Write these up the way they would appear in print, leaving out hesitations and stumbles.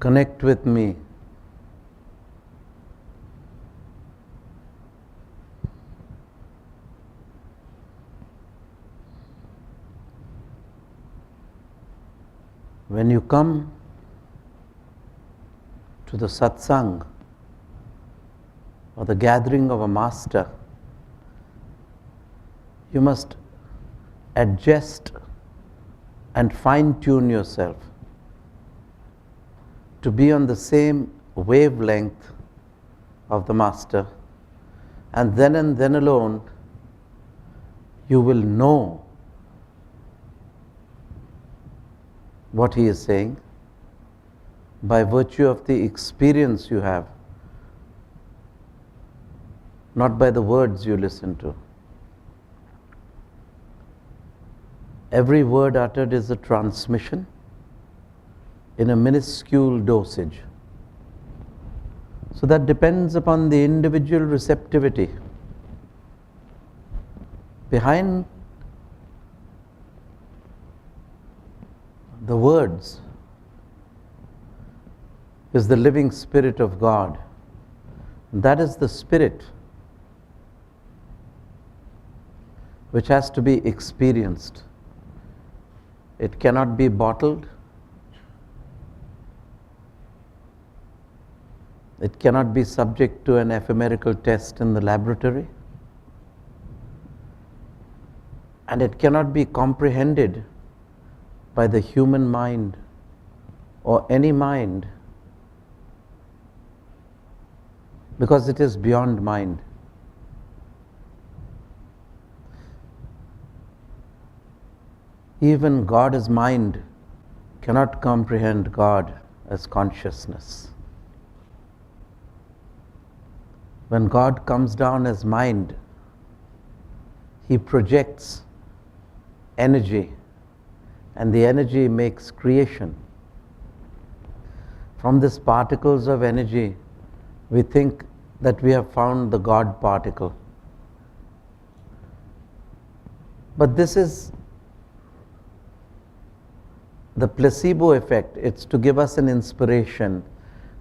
connect with me. When you come to the satsang or the gathering of a master, you must adjust and fine-tune yourself to be on the same wavelength of the master, and then alone you will know what he is saying by virtue of the experience you have, not by the words you listen to. Every word uttered is a transmission in a minuscule dosage. So that depends upon the individual receptivity. Behind the words is the living Spirit of God. That is the Spirit which has to be experienced. It cannot be bottled. It cannot be subject to an ephemerical test in the laboratory. And it cannot be comprehended by the human mind or any mind, because it is beyond mind. Even God as mind cannot comprehend God as consciousness. When God comes down as mind, He projects energy, and the energy makes creation. From these particles of energy, we think that we have found the God particle. But this is the placebo effect. It's to give us an inspiration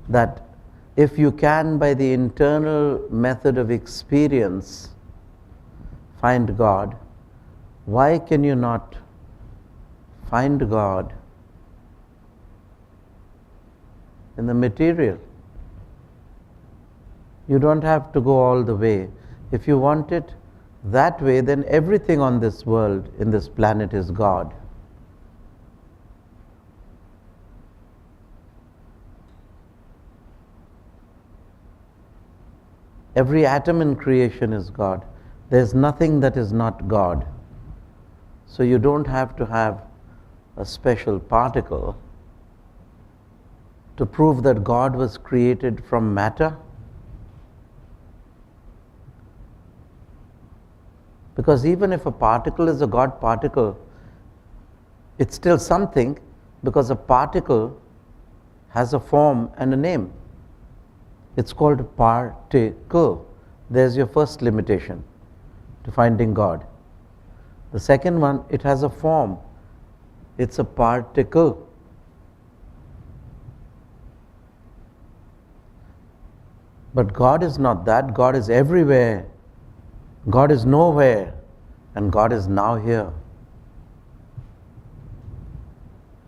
that if you can, by the internal method of experience, find God, why can you not find God in the material? You don't have to go all the way. If you want it that way, then everything on this world, in this planet, is God. Every atom in creation is God. There's nothing that is not God. So you don't have to have a special particle to prove that God was created from matter. Because even if a particle is a God particle, it's still something, because a particle has a form and a name. It's called a particle. There's your first limitation to finding God. The second one, it has a form. It's a particle. But God is not that. God is everywhere. God is nowhere. And God is now here.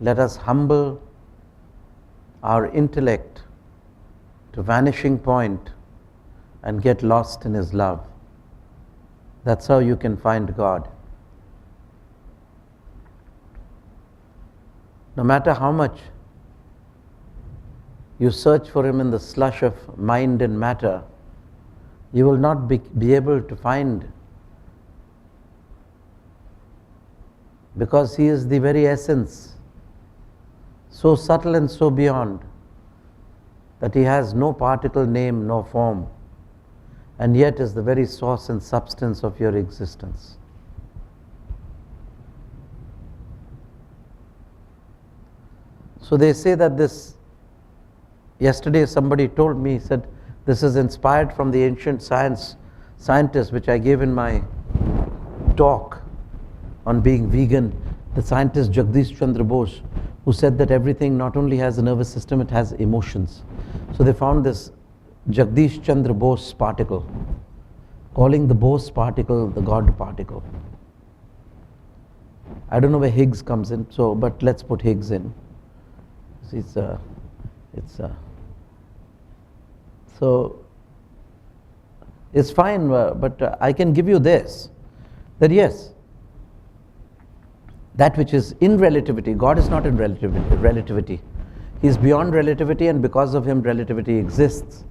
Let us humble our intellect to vanishing point and get lost in His love. That's how you can find God. No matter how much you search for Him in the slush of mind and matter, you will not be able to find, because He is the very essence, so subtle and so beyond, that He has no particle, name, no form, and yet is the very source and substance of your existence. So they say that this, yesterday somebody told me, he said, this is inspired from the ancient scientists, which I gave in my talk on being vegan. The scientist Jagdish Chandra Bose who said that everything not only has a nervous system, it has emotions. So they found this Jagdish Chandra Bose particle, calling the Bose particle the God particle. I don't know where Higgs comes in, but let's put Higgs in. So it's fine, but I can give you this, that yes, that which is in relativity, God is not in relativity. He is beyond relativity, and because of him relativity exists.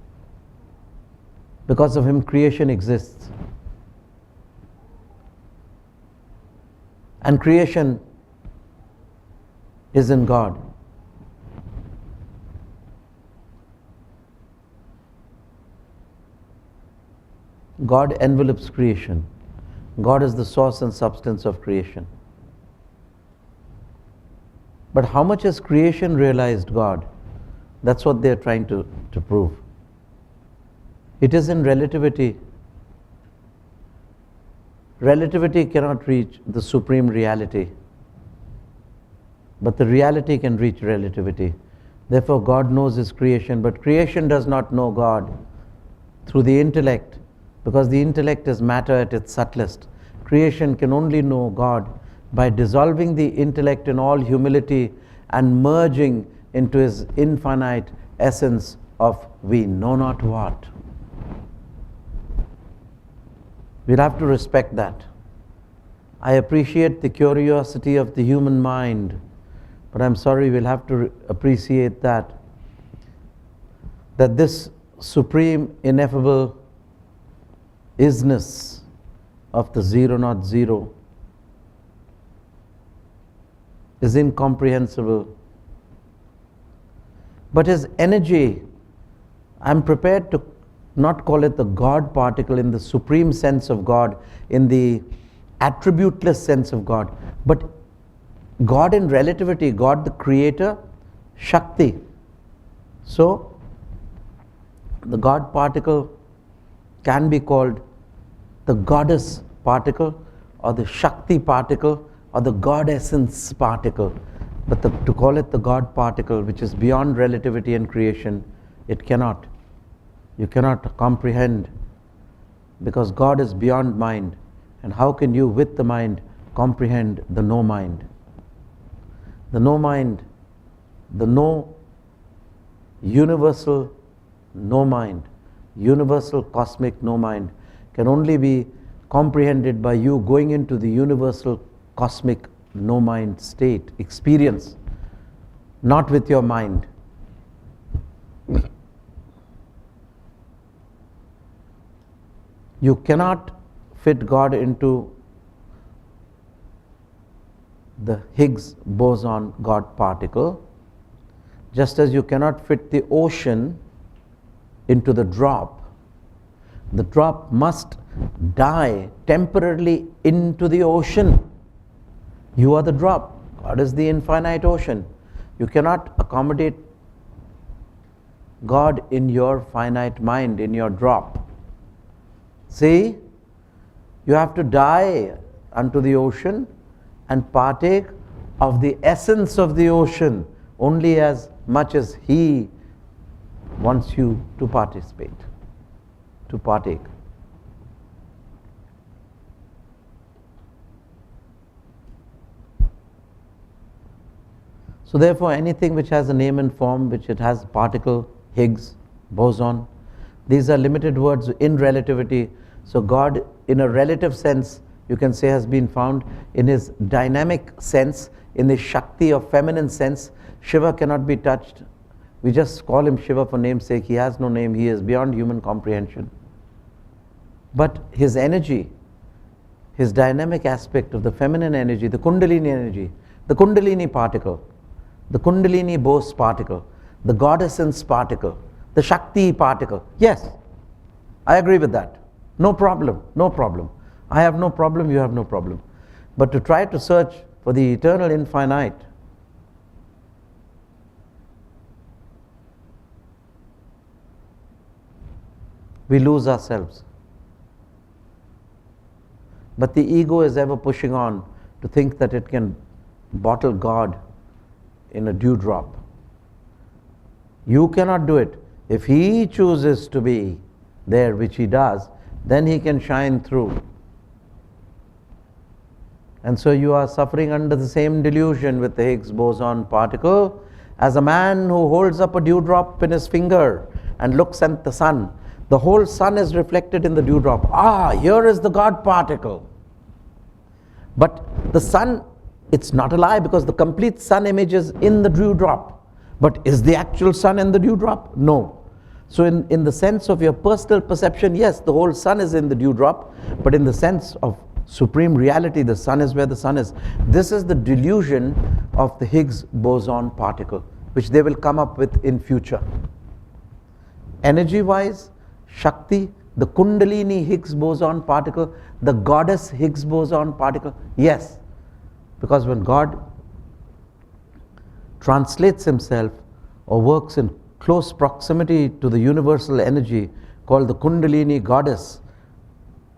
Because of him creation exists. And creation is in God. God envelops creation. God is the source and substance of creation. But how much has creation realized God? That's what they're trying to prove. It is in relativity. Relativity cannot reach the supreme reality, but the reality can reach relativity. Therefore, God knows his creation, but creation does not know God through the intellect, because the intellect is matter at its subtlest. Creation can only know God by dissolving the intellect in all humility and merging into his infinite essence of we know not what. We'll have to respect that. I appreciate the curiosity of the human mind, but I'm sorry, we'll have to appreciate that this supreme, ineffable isness of the zero not zero is incomprehensible. But his energy, I'm prepared to not call it the God particle in the supreme sense of God, in the attributeless sense of God, but God in relativity, God the creator, SHAKTI. So, the God particle can be called the goddess particle, or the SHAKTI particle, or the God essence particle. But to call it the God particle, which is beyond relativity and creation, it cannot. You cannot comprehend, because God is beyond mind. And how can you, with the mind, comprehend the no mind? The no mind, the no universal no mind, universal cosmic no mind, can only be comprehended by you going into the universal cosmic no mind state, experience, not with your mind. You cannot fit God into the Higgs boson God particle, just as you cannot fit the ocean into the drop. The drop must die temporarily into the ocean. You are the drop. God is the infinite ocean. You cannot accommodate God in your finite mind, in your drop. See, you have to die unto the ocean and partake of the essence of the ocean only as much as he wants you to participate, to partake. So therefore, anything which has a name and form, which it has particle, Higgs, boson, these are limited words in relativity. So God, in a relative sense, you can say, has been found. In his dynamic sense, in the SHAKTI or feminine sense, Shiva cannot be touched. We just call him Shiva for name's sake. He has no name. He is beyond human comprehension. But his energy, his dynamic aspect of the feminine energy, the Kundalini energy, the Kundalini particle, the Kundalini Bose particle, the God essence particle, the SHAKTI particle. Yes, I agree with that. No problem, no problem. I have no problem, you have no problem. But to try to search for the eternal infinite, we lose ourselves. But the ego is ever pushing on to think that it can bottle God in a dewdrop. You cannot do it. If he chooses to be there, which he does, then he can shine through. And so you are suffering under the same delusion with the Higgs boson particle as a man who holds up a dewdrop in his finger and looks at the sun. The whole sun is reflected in the dewdrop. Ah, here is the God particle. But the sun, it's not a lie because the complete sun image is in the dewdrop. But is the actual sun in the dewdrop? No. So in the sense of your personal perception, yes, the whole sun is in the dewdrop, but in the sense of supreme reality, the sun is where the sun is. This is the delusion of the Higgs boson particle, which they will come up with in future. Energy-wise, Shakti, the Kundalini Higgs boson particle, the goddess Higgs boson particle, yes. Because when God translates himself or works in close proximity to the universal energy called the Kundalini goddess,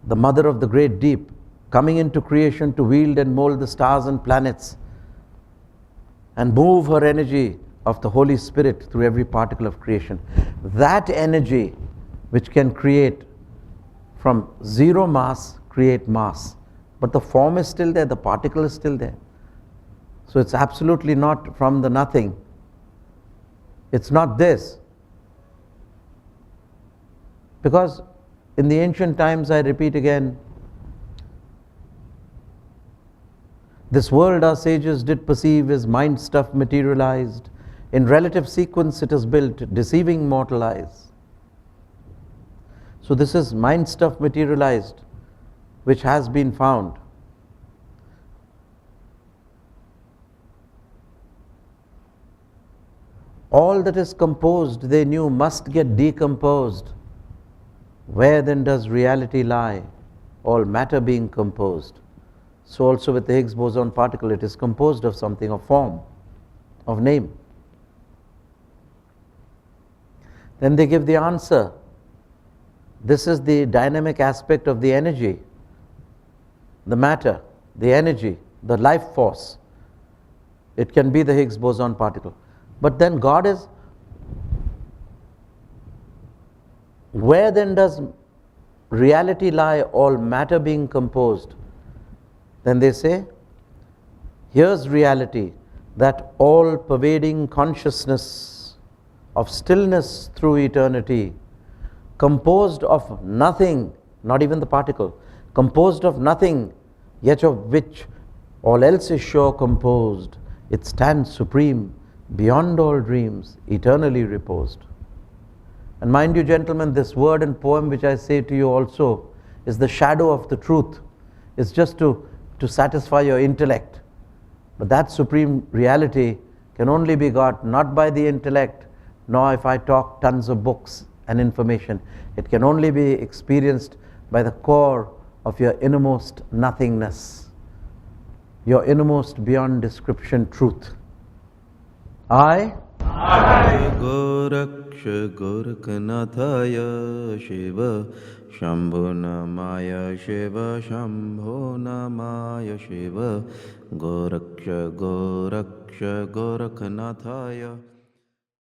the mother of the great deep, coming into creation to wield and mold the stars and planets and move her energy of the Holy Spirit through every particle of creation. That energy which can create from zero mass, create mass. But the form is still there, the particle is still there. So it's absolutely not from the nothing. It's not this. Because in the ancient times, I repeat again, this world our sages did perceive is mind stuff materialized. In relative sequence it is built, deceiving mortal eyes. So this is mind stuff materialized, which has been found. All that is composed, they knew, must get decomposed. Where then does reality lie? All matter being composed. So also with the Higgs boson particle, it is composed of something, of form, of name. Then they give the answer. This is the dynamic aspect of the energy, the matter, the energy, the life force. It can be the Higgs boson particle. But then God is, where then does reality lie, all matter being composed? Then they say, here's reality, that all pervading consciousness of stillness through eternity, composed of nothing, not even the particle, composed of nothing, yet of which all else is sure composed. It stands supreme, beyond all dreams, eternally reposed. And mind you, gentlemen, this word and poem which I say to you also is the shadow of the truth. It's just to satisfy your intellect. But that supreme reality can only be got not by the intellect, nor if I talk tons of books and information. It can only be experienced by the core of your innermost nothingness, your innermost beyond description truth. I Goraksha Goraknathaya Shiva Shambho Namaya Shiva Shambho Namaya Shiva Goraksha Goraknathaya